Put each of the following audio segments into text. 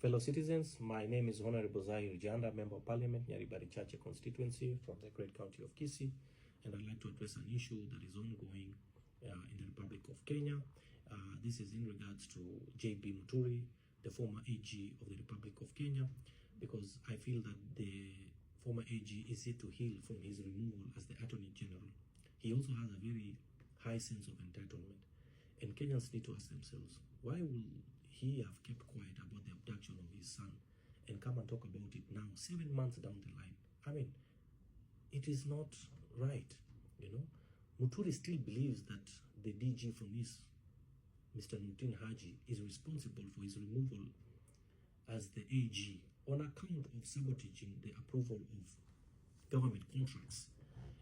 Fellow citizens, my name is Honorable Zahir Janda, Member of Parliament, Nyaribari Chache constituency from the great county of Kisii, and I'd like to address an issue that is ongoing in the Republic of Kenya. This is in regards to JB Muturi, the former AG of the Republic of Kenya, because I feel that the former AG is yet to heal from his removal as the Attorney General. He also has a very high sense of entitlement, and Kenyans need to ask themselves, why will he have kept quiet about the abduction of his son and come and talk about it now, 7 months down the line? I mean, it is not right, you know. Muturi still believes that the DG from his, Mr. Nurdin Haji, is responsible for his removal as the AG on account of sabotaging the approval of government contracts.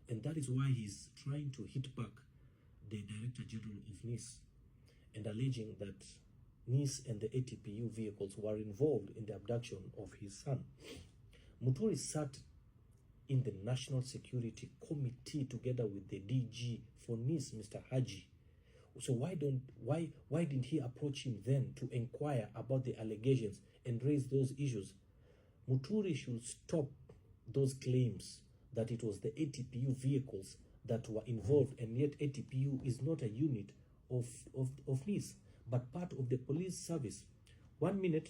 And that is why he's trying to hit back the Director General of NIS and alleging that NIS and the ATPU vehicles were involved in the abduction of his son. Muturi sat in the National Security Committee together with the DG for NIS, Mr. Haji. So why didn't he approach him then to inquire about the allegations and raise those issues? Muturi should stop those claims that it was the ATPU vehicles that were involved, and yet ATPU is not a unit of NIS, but part of the police service. 1 minute,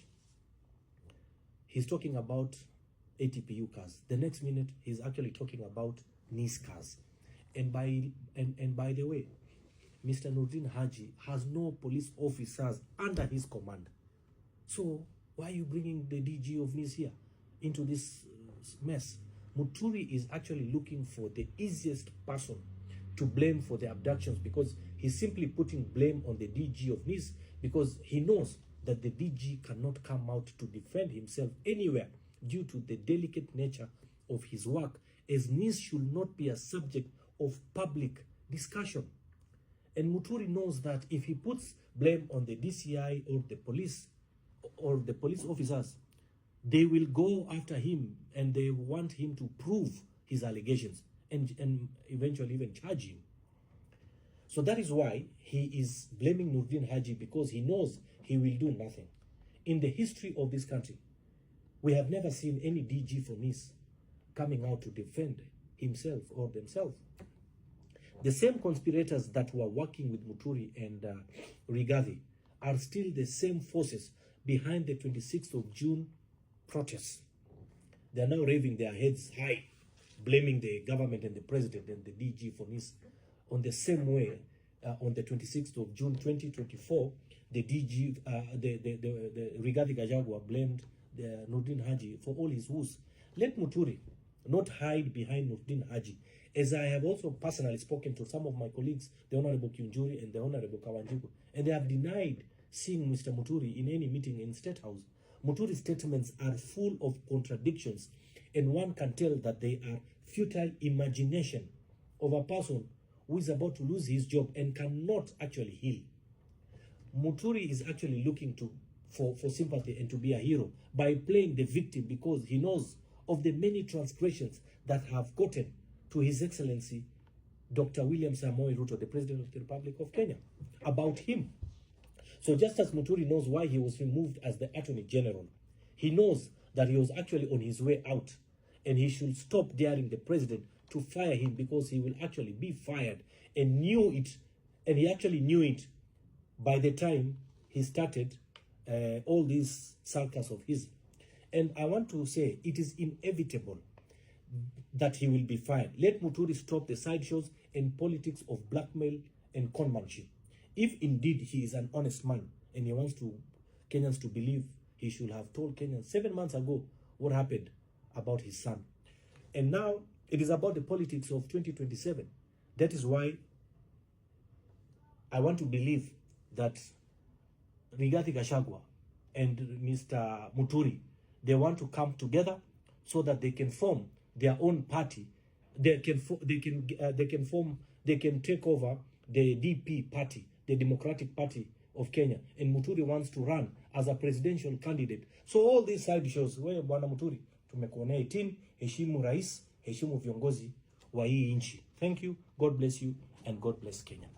he's talking about ATPU cars. The next minute, he's actually talking about NIS cars. And by the way, Mr. Nurdin Haji has no police officers under his command. So why are you bringing the DG of NIS here into this mess? Muturi is actually looking for the easiest person to blame for the abductions, because he's simply putting blame on the DG of NIS, because he knows that the DG cannot come out to defend himself anywhere due to the delicate nature of his work, as NIS should not be a subject of public discussion. And Muturi knows that if he puts blame on the DCI or the police officers, they will go after him and they want him to prove his allegations and eventually even charge him. So that is why he is blaming Nurdin Haji, because he knows he will do nothing. In the history of this country, we have never seen any DG for NIS coming out to defend himself or themselves. The same conspirators that were working with Muturi and Rigathi are still the same forces behind the 26th of June protests. They are now raising their heads high, blaming the government and the president and the DG for NIS. On the same way, on the 26th of June 2024, the DG, the Rigathi Gachagua blamed the Nurdin Haji for all his woes. Let Muturi not hide behind Nurdin Haji, as I have also personally spoken to some of my colleagues, the Honorable Kiunjuri and the Honorable Kawanjiku, and they have denied seeing Mr. Muturi in any meeting in State House. Muturi's statements are full of contradictions, and one can tell that they are futile imagination of a person who is about to lose his job and cannot actually heal. Muturi is actually looking for sympathy and to be a hero by playing the victim, because he knows of the many transgressions that have gotten to His Excellency Dr. William Samoei Ruto, the President of the Republic of Kenya, about him. So just as Muturi knows why he was removed as the Attorney General, he knows that he was actually on his way out, and he should stop daring the President to fire him, because he will actually be fired, and knew it, and he actually knew it by the time he started all these circus of his. And I want to say it is inevitable that he will be fired. Let Muturi stop the sideshows and politics of blackmail and conmanship. If indeed he is an honest man and he wants Kenyans to believe, he should have told Kenyans 7 months ago what happened about his son. And now it is about the politics of 2027. That is why I want to believe that Rigathi Gachagua and Mr. Muturi, they want to come together so that they can form their own party. They can take over the DP party, the Democratic Party of Kenya, and Muturi wants to run as a presidential candidate. So all these side shows, wewe bwana Muturi, tumekuonea 18, heshimu rais, heshimu viongozi wa hii nchi. Thank you, God bless you, and God bless Kenya.